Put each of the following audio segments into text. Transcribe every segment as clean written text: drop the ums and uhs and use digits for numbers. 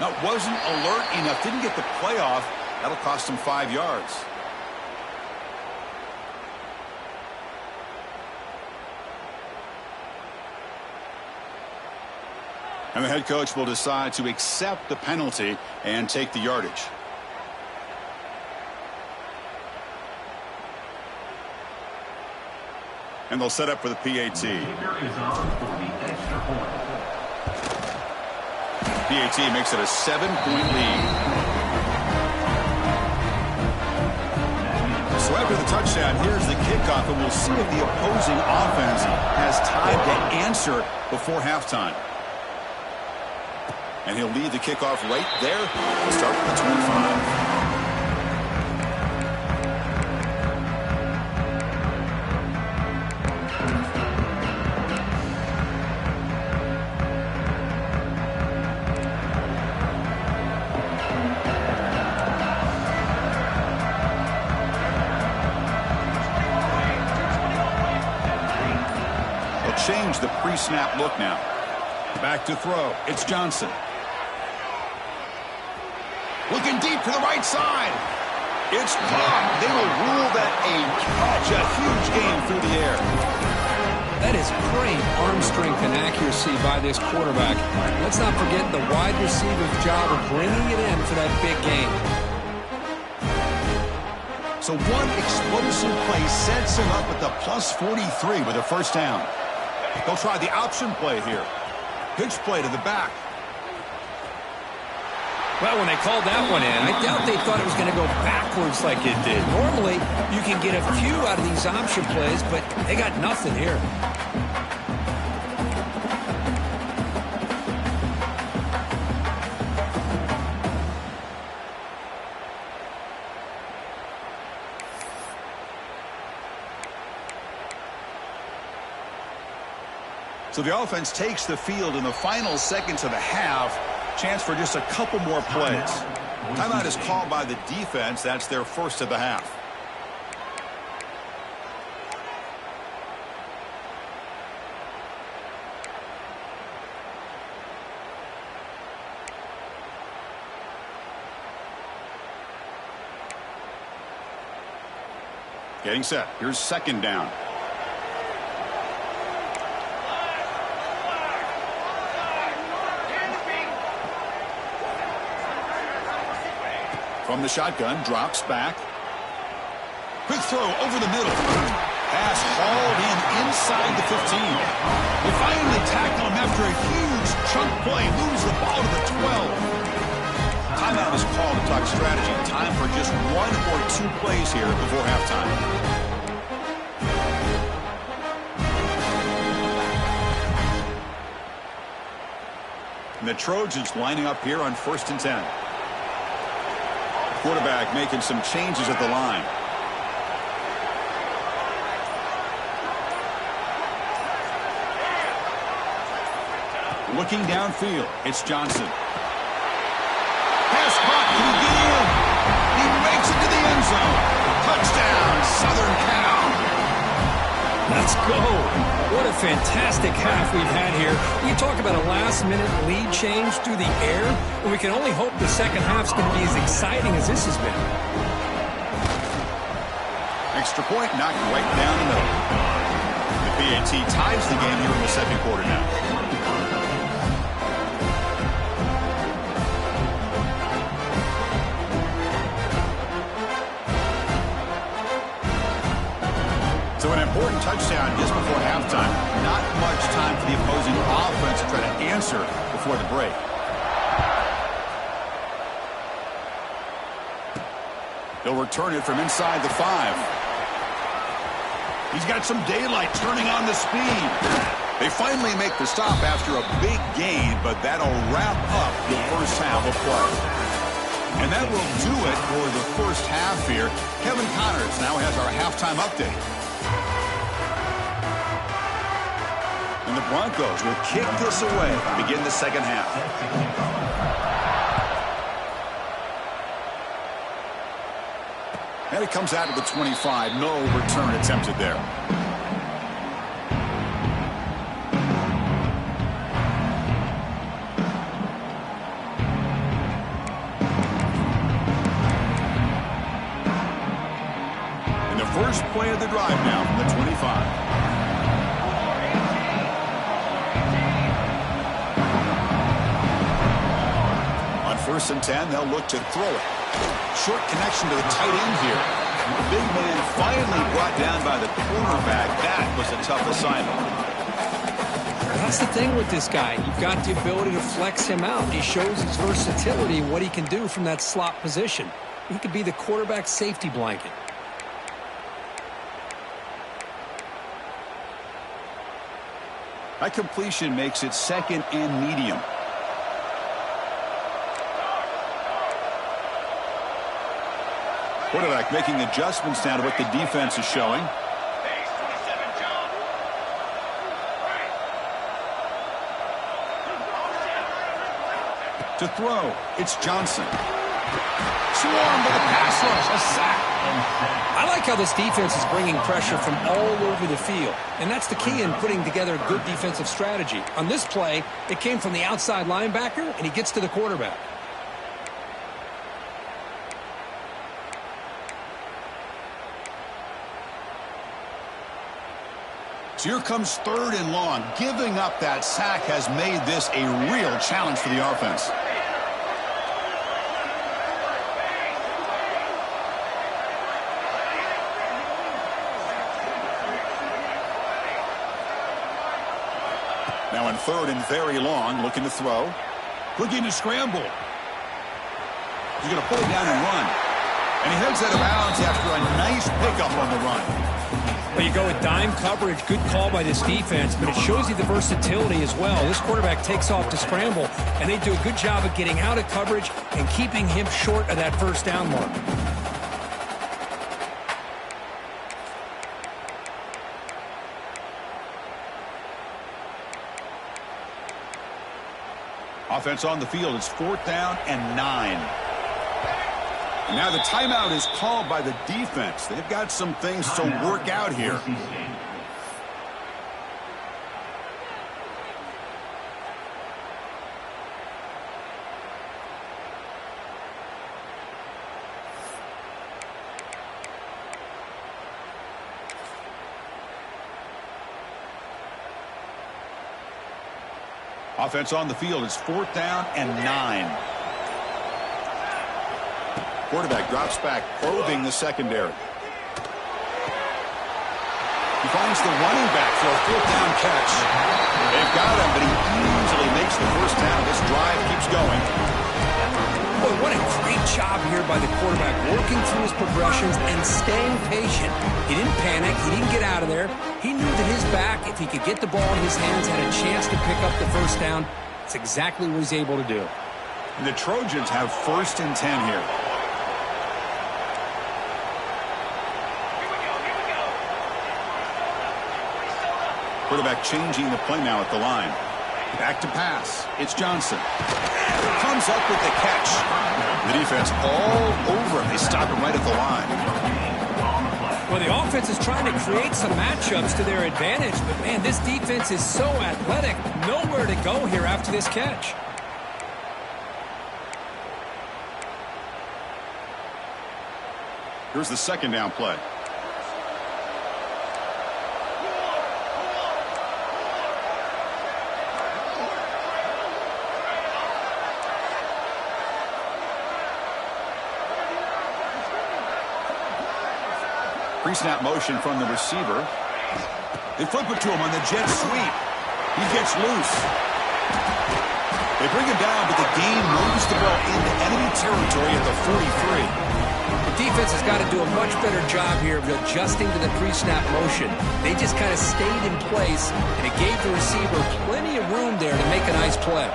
Now, wasn't alert enough, didn't get the play off. That'll cost him 5 yards. And the head coach will decide to accept the penalty and take the yardage. And they'll set up for the PAT. PAT makes it a 7-point lead. So after the touchdown, here's the kickoff, and we'll see if the opposing offense has time to answer before halftime. And he'll lead the kickoff right there. We'll start with the 25. They'll change the pre-snap look now. Back to throw. It's Johnson. Looking deep to the right side. It's caught. They will rule that a catch. A huge game through the air. That is great arm strength and accuracy by this quarterback. Let's not forget the wide receiver's job of bringing it in for that big game. So one explosive play sets him up at the plus 43 with a first down. They'll try the option play here. Pitch play to the back. Well, when they called that one in, I doubt they thought it was going to go backwards like it did. Normally, you can get a few out of these option plays, but they got nothing here. So the offense takes the field in the final seconds of the half. Chance for just a couple more plays. Timeout is called by the defense. That's their first of the half. Getting set. Here's second down. From the shotgun, drops back. Quick throw over the middle. Pass hauled in inside the 15. They finally tackle him after a huge chunk play. Moves the ball to the 12. Timeout is called to talk strategy. Time for just one or two plays here before halftime. And the Trojans lining up here on 1st and 10. Quarterback making some changes at the line. Looking downfield, it's Johnson. Pass caught, can he get in? He makes it to the end zone. Touchdown, Southern Cal. Let's go. What a fantastic half we've had here. You talk about a last-minute lead change through the air, and we can only hope the second half's going to be as exciting as this has been. Extra point knocked right down the middle. The PAT ties the game here in the second quarter now. So an important touchdown just before halftime. Not much time for the opposing offense to try to answer before the break. They'll return it from inside the 5. He's got some daylight turning on the speed. They finally make the stop after a big gain, but that'll wrap up the first half of play. And that will do it for the first half here. Kevin Connors now has our halftime update. And the Broncos will kick this away to begin the second half. And it comes out of the 25. No return attempted there. the drive now from the 25. On 1st and 10, they'll look to throw it. Short connection to the tight end here. The big man finally brought down by the cornerback. That was a tough assignment. That's the thing with this guy. You've got the ability to flex him out. He shows his versatility and what he can do from that slot position. He could be the quarterback's safety blanket. That completion makes it 2nd and medium. Quarterback making adjustments now to what the defense is showing. To throw, it's Johnson. Swarmed by the pass rush, a sack. I like how this defense is bringing pressure from all over the field, and that's the key in putting together a good defensive strategy. On this play, it came from the outside linebacker, and he gets to the quarterback. So here comes 3rd and long. Giving up that sack has made this a real challenge for the offense. Now in 3rd and very long, looking to throw. Looking to scramble. He's going to pull it down and run. And he heads out of bounds after a nice pickup on the run. Well, you go with dime coverage. Good call by this defense, but it shows you the versatility as well. This quarterback takes off to scramble, and they do a good job of getting out of coverage and keeping him short of that 1st down mark. Offense on the field. It's 4th down and 9. And now the timeout is called by the defense. They've got some things to work out here. Offense on the field. It's 4th down and 9. Quarterback drops back, probing the secondary. He finds the running back for a 4th down catch. They've got him, but he easily makes the 1st down. This drive keeps going. Boy, what a great job here by the quarterback, working through his progressions and staying patient. He didn't panic. He didn't get out of there. He knew that his back, if he could get the ball in his hands, had a chance to pick up the 1st down. That's exactly what he's able to do. And the Trojans have 1st and 10 here. Quarterback changing the play now at the line. Back to pass. It's Johnson. Comes up with the catch. The defense all over him. They stop him right at the line. Well, the offense is trying to create some matchups to their advantage, but, man, this defense is so athletic. Nowhere to go here after this catch. Here's the 2nd down play. Pre-snap motion from the receiver. They flip it to him on the jet sweep. He gets loose. They bring him down, but the game moves the ball into enemy territory at the 43. The defense has got to do a much better job here of adjusting to the pre-snap motion. They just kind of stayed in place, and it gave the receiver plenty of room there to make a nice play.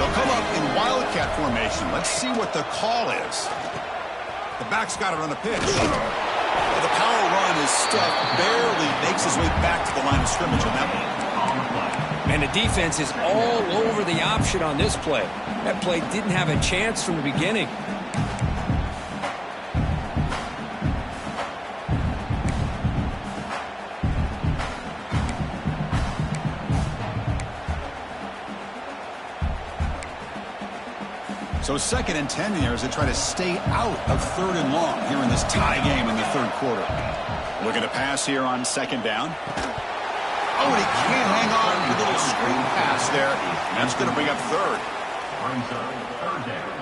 They'll come up in wildcat formation. Let's see what the call is. The back's got it on the pitch. Well, the power run is stuffed, barely makes his way back to the line of scrimmage on that one. And the defense is all over the option on this play. That play didn't have a chance from the beginning. So 2nd and 10 here as they try to stay out of 3rd and long here in this tie game in the 3rd quarter. Looking to pass here on second down. Oh, and he can't hang on to the little screen pass there. And that's going to bring up third. Third down.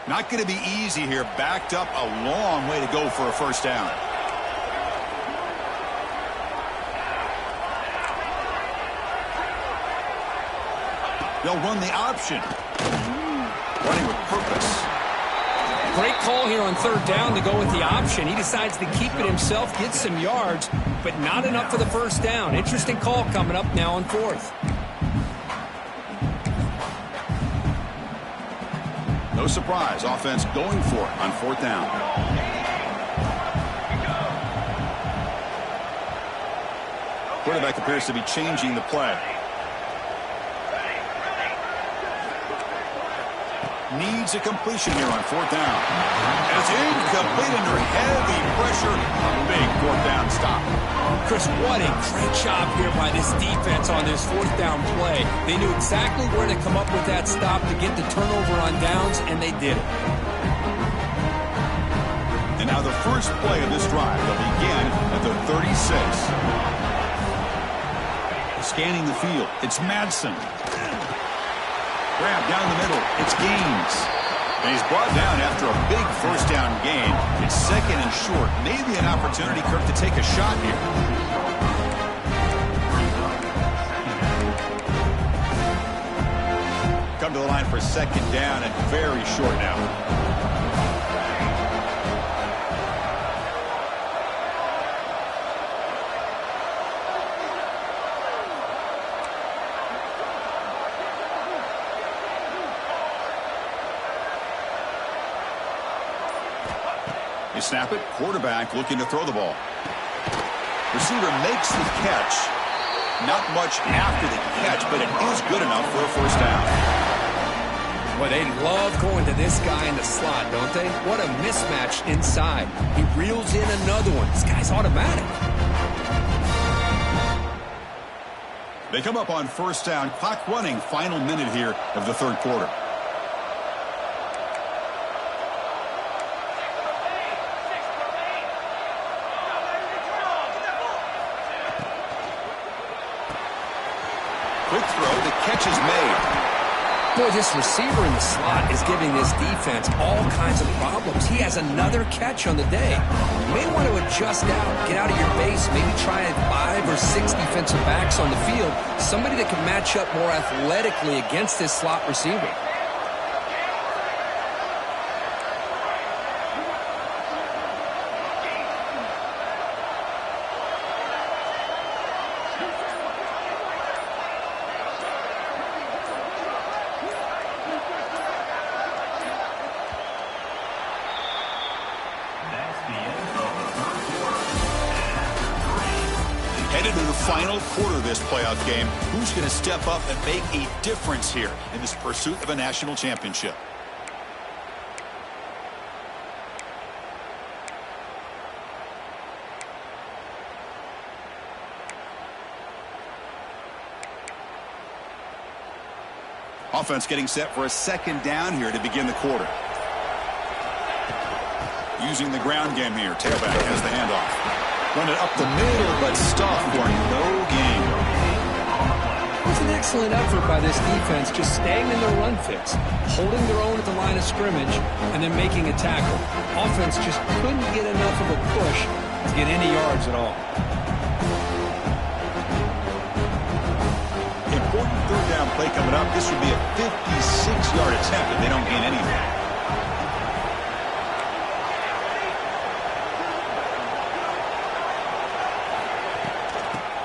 Not going to be easy here. Backed up a long way to go for a first down. They'll run the option. Running with purpose. Great call here on third down to go with the option. He decides to keep it himself, get some yards, but not enough for the first down. Interesting call coming up now on fourth. No surprise, offense going for it on fourth down. Quarterback appears to be changing the play. Needs a completion here on fourth down. And it's incomplete under heavy pressure. A big fourth down stop. Chris, what a great job here by this defense on this fourth down play. They knew exactly where to come up with that stop to get the turnover on downs, and they did it. And now the first play of this drive will begin at the 36. Scanning the field, it's Madsen. Grab down the middle, it's Gaines. And he's brought down after a big first down gain. It's second and short. Maybe an opportunity, Kirk, to take a shot here. Come to the line for second down and very short now. You snap it, quarterback looking to throw the ball. Receiver makes the catch. Not much after the catch, but it is good enough for a first down. Well, they love going to this guy in the slot, don't they? What a mismatch inside. He reels in another one. This guy's automatic. They come up on first down. Clock running, final minute here of the third quarter. Quick throw, the catch is made. Boy, this receiver in the slot is giving this defense all kinds of problems. He has another catch on the day. You may want to adjust out, get out of your base, maybe try 5 or 6 defensive backs on the field. Somebody that can match up more athletically against this slot receiver. Headed to the final quarter of this playoff game. Who's going to step up and make a difference here in this pursuit of a national championship? Offense getting set for a second down here to begin the quarter. Using the ground game here. Tailback has the handoff. Run it up the middle, but stopped for no gain. It was an excellent effort by this defense, just staying in their run fix, holding their own at the line of scrimmage, and then making a tackle. Offense just couldn't get enough of a push to get any yards at all. Important third down play coming up. This would be a 56-yard attempt if they don't gain anything.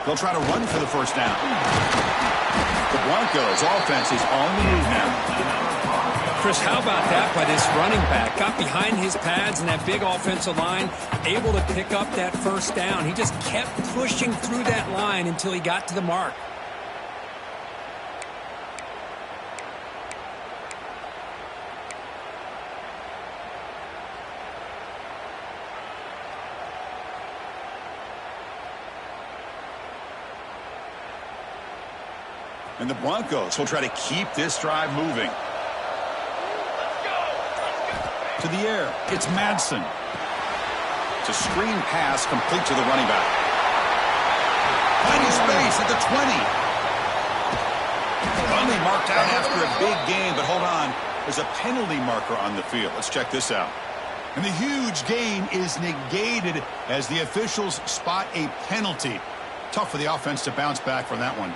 They'll try to run for the first down. The Broncos offense is on the move now. Chris, how about that by this running back? Got behind his pads and that big offensive line, able to pick up that first down. He just kept pushing through that line until he got to the mark. And the Broncos will try to keep this drive moving. To the air, it's Madsen. It's a screen pass complete to the running back. Finding space at the 20. Finally marked out after a big game, but hold on. There's a penalty marker on the field. Let's check this out. And the huge gain is negated as the officials spot a penalty. Tough for the offense to bounce back from that one.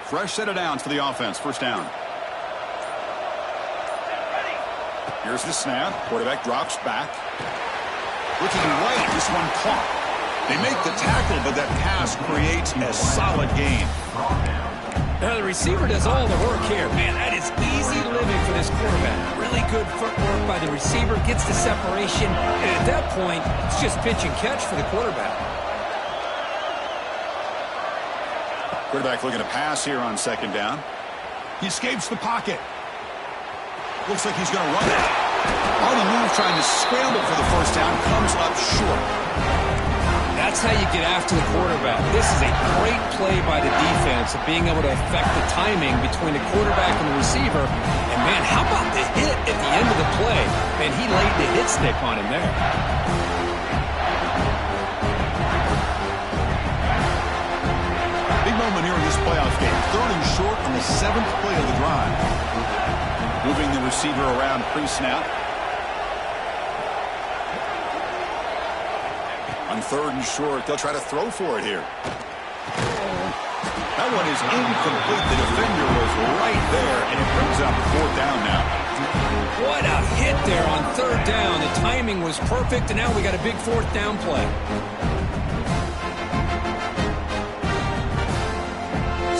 Fresh set of downs for the offense. First down. Here's the snap. Quarterback drops back. Looking right. This one caught. They make the tackle, but that pass creates a solid gain. Now the receiver does all the work here. Man, that is easy living for this quarterback. Really good footwork by the receiver. Gets the separation. And at that point, it's just pitch and catch for the quarterback. Quarterback looking to pass here on second down. He escapes the pocket. Looks like he's going to run it. On the move, trying to scramble for the first down. Comes up short. That's how you get after the quarterback. This is a great play by the defense of being able to affect the timing between the quarterback and the receiver. And, man, how about the hit at the end of the play? Man, he laid the hit stick on him there. Big moment here in this playoff game. 3rd and short on the 7th play of the drive. Moving the receiver around pre-snap. On 3rd and short, they'll try to throw for it here. That one is incomplete. The defender was right there, and it brings up 4th down now. What a hit there on 3rd down. The timing was perfect, and now we got a big 4th down play.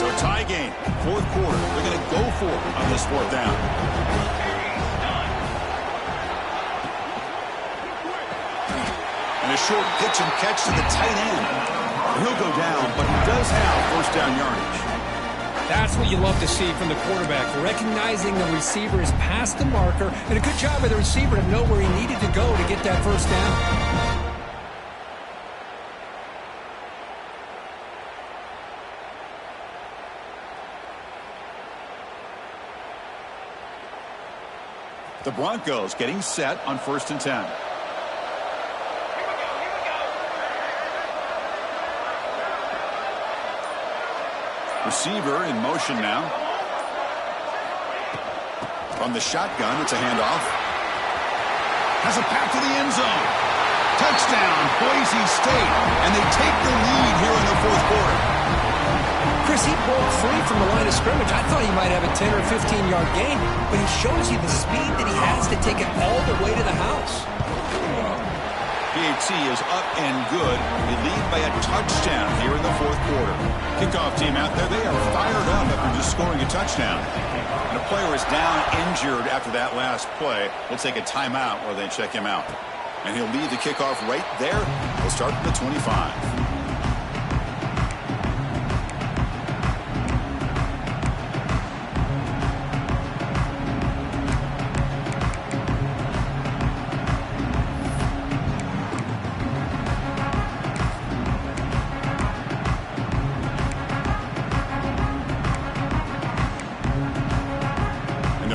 So a tie game, 4th quarter. They're going to go for it on this 4th down. And a short pitch and catch to the tight end. He'll go down, but he does have first down yardage. That's what you love to see from the quarterback, recognizing the receiver is past the marker, and a good job by the receiver to know where he needed to go to get that first down. The Broncos getting set on 1st and 10. Receiver in motion now. From the shotgun, it's a handoff. Has a pass to the end zone. Touchdown, Boise State. And they take the lead here in the 4th quarter. Chris, he broke free from the line of scrimmage. I thought he might have a 10 or 15-yard gain, but he shows you the speed that he has to take it all the way to the house. PAT is up and good. They lead by a touchdown here in the 4th quarter. Kickoff team out there, they are fired up after just scoring a touchdown. And a player is down injured after that last play. They'll take a timeout while they check him out. And he'll lead the kickoff right there. He'll start from the 25.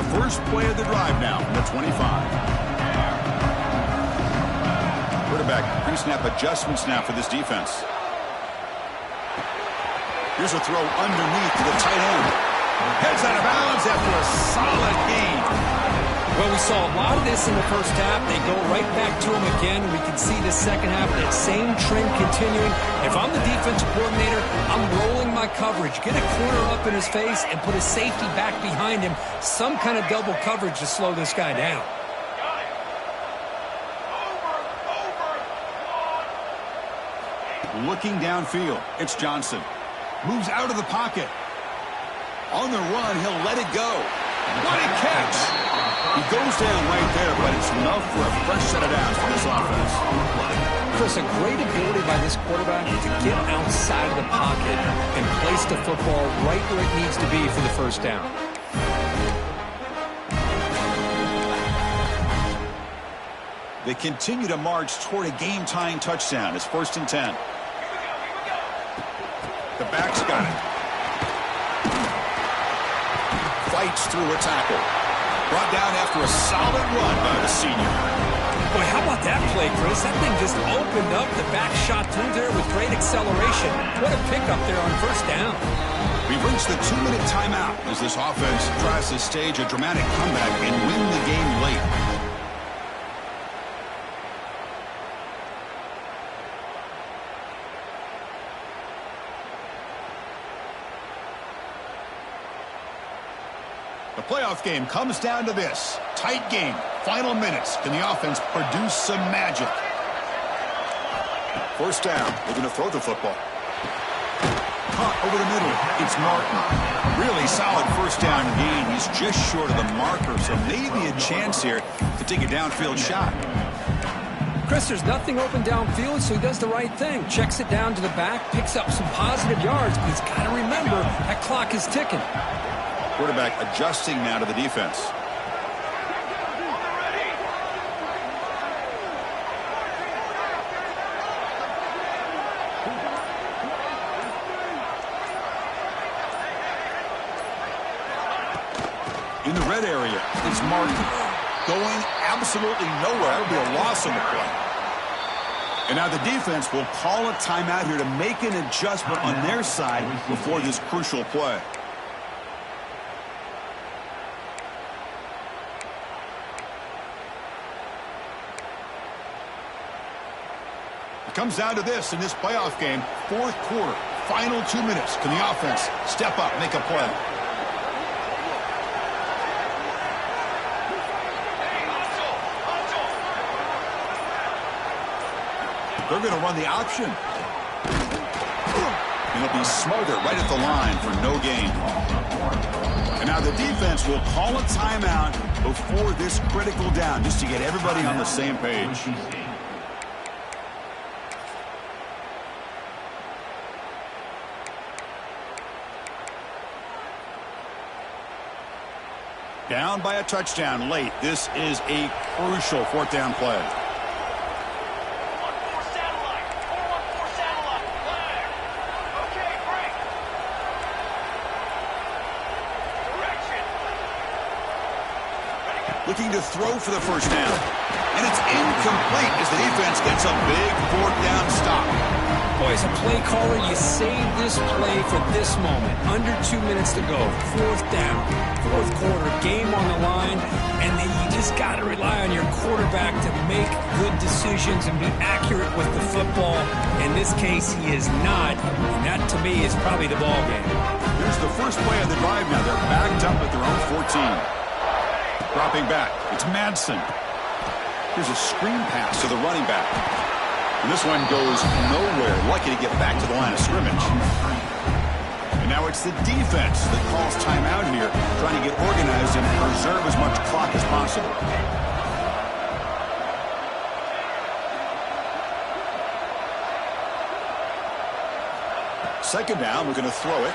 First play of the drive now from the 25. Quarterback pre-snap adjustments now for this defense. Here's a throw underneath to the tight end. Heads out of bounds after a solid gain. Well, we saw a lot of this in the first half. They go right back to him again. We can see the second half, that same trend continuing. If I'm the defensive coordinator, I'm rolling my coverage. Get a corner up in his face and put a safety back behind him. Some kind of double coverage to slow this guy down. Looking downfield, it's Johnson. Moves out of the pocket. On the run, he'll let it go. What a catch! He goes down right there, but it's enough for a fresh set of downs for this offense. Chris, a great ability by this quarterback to get outside of the pocket and place the football right where it needs to be for the first down. They continue to march toward a game-tying touchdown. It's 1st and 10. The back's got it. Fights through a tackle. Brought down after a solid run by the senior. Boy, how about that play, Chris? That thing just opened up. The back shot through there with great acceleration. What a pickup there on 1st down. We've reached the 2-minute timeout as this offense tries to stage a dramatic comeback and win the game late. The playoff game comes down to this. Tight game. Final minutes. Can the offense produce some magic? 1st down. They're going to throw the football. Caught over the middle. It's Martin. Really solid 1st down gain. He's just short of the marker, so maybe a chance here to take a downfield shot. Chris, there's nothing open downfield, so he does the right thing. Checks it down to the back, picks up some positive yards, but he's got to remember that clock is ticking. Quarterback adjusting now to the defense. In the red area, it's Martin. Going absolutely nowhere. It'll be a loss on the play. And now the defense will call a timeout here to make an adjustment on their side before this crucial play. It comes down to this in this playoff game. 4th quarter, final 2 minutes. Can the offense step up, make a play? They're going to run the option. And it'll be smothered right at the line for no gain. And now the defense will call a timeout before this critical down, just to get everybody on the same page. Down by a touchdown late. This is a crucial 4th down play. Looking to throw for the 1st down. And it's incomplete as the defense gets a big 4th down stop. Boy, as a play caller, you save this play for this moment. Under 2 minutes to go. 4th down. 4th quarter. Game on the line. And then you just got to rely on your quarterback to make good decisions and be accurate with the football. In this case, he is not. And that, to me, is probably the ball game. Here's the first play of the drive now. They're backed up at their own 14. Dropping back. It's Madsen. Here's a screen pass to the running back. And this one goes nowhere. Lucky to get back to the line of scrimmage. And now it's the defense that calls timeout here, trying to get organized and preserve as much clock as possible. Second down, we're going to throw it.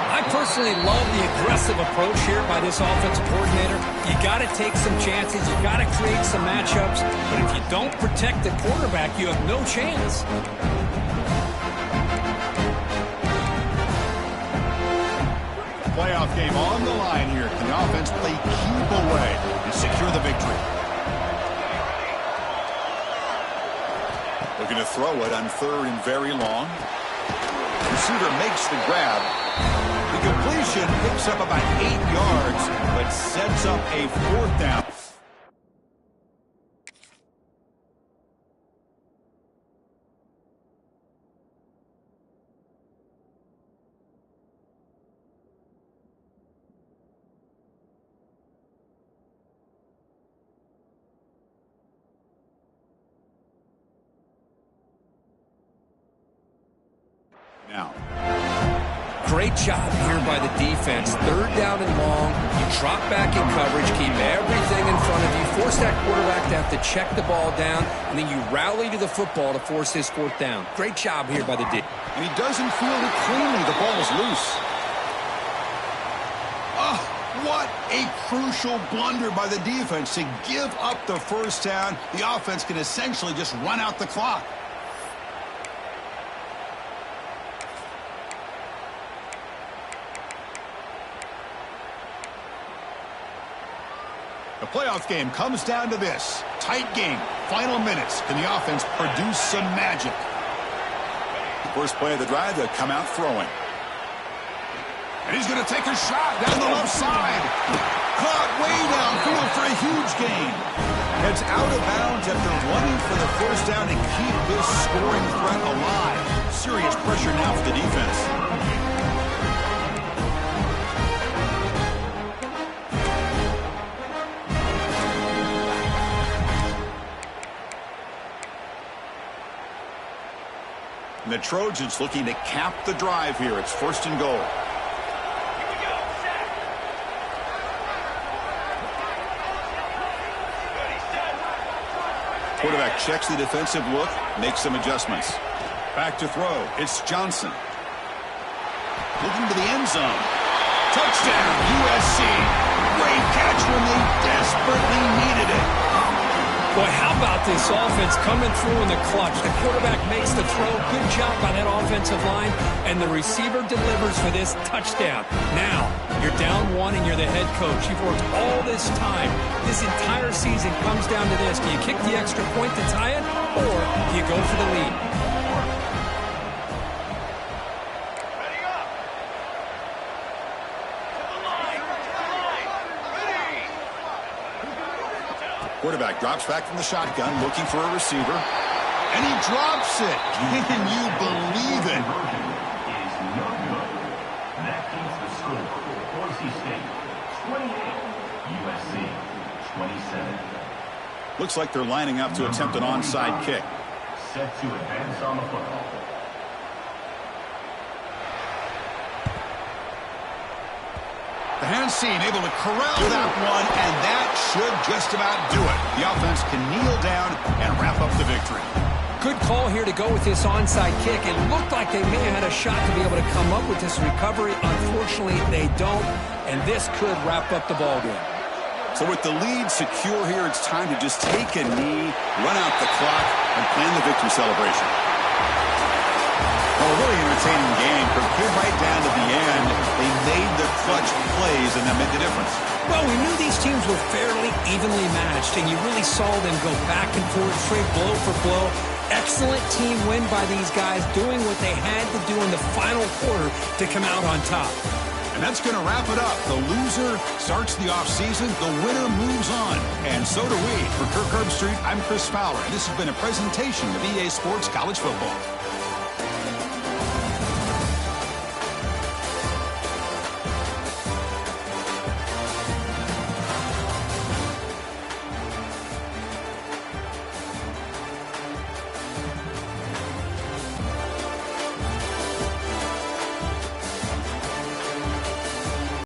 I personally love the aggressive approach here by this offensive coordinator. You got to take some chances. You got to create some matchups. But if you don't protect the quarterback, you have no chance. Playoff game on the line here. Can the offense play keep away and secure the victory? Looking to throw it on 3rd and very long. Receiver makes the grab. The completion picks up about 8 yards, but sets up a 4th down. Now. Great job here by the defense. 3rd down and long. You drop back in coverage, keep everything in front of you, force that quarterback to have to check the ball down, and then you rally to the football to force his 4th down. Great job here by the D. And he doesn't field it cleanly. The ball is loose. Oh, what A crucial blunder by the defense to give up the first down. The offense can essentially just run out the clock. The playoff game comes down to this. Tight game. Final minutes. Can the offense produce some magic? First play of the drive, they'll come out throwing. And he's going to take a shot down the left side. Caught way downfield for a huge gain. Heads out of bounds after running for the first down to keep this scoring threat alive. Serious pressure now for the defense. And the Trojans looking to cap the drive here. It's first and goal. Quarterback checks the defensive look, makes some adjustments. Back to throw. It's Johnson. Looking to the end zone. Touchdown, USC. Great catch when they desperately needed it. Boy, how about this offense coming through in the clutch? The quarterback makes the throw. Good job by that offensive line. And the receiver delivers for this touchdown. Now, you're down one and you're the head coach. You've worked all this time. This entire season comes down to this. Do you kick the extra point to tie it, or do you go for the lead? Quarterback drops back from the shotgun, looking for a receiver. And he drops it. Can you believe it? That keeps the score. Boise State, 28. USC, 27. Looks like they're lining up to attempt an onside kick. Set to advance on the football. The hands seen, able to corral that one, and that should just about do it. The offense can kneel down and wrap up the victory. Good call here to go with this onside kick. It looked like they may have had a shot to be able to come up with this recovery. Unfortunately, they don't, and this could wrap up the ballgame. So with the lead secure here, it's time to just take a knee, run out the clock, and plan the victory celebration. Well, a really entertaining game. From here right down to the end, they made the clutch plays, and that made the difference. Well, we knew these teams were fairly evenly matched, and you really saw them go back and forth, trade blow for blow. Excellent team win by these guys, doing what they had to do in the final quarter to come out on top. And that's going to wrap it up. The loser starts the offseason. The winner moves on. And so do we. For Kirk Herbstreit, I'm Chris Fowler. And this has been a presentation of EA Sports College Football.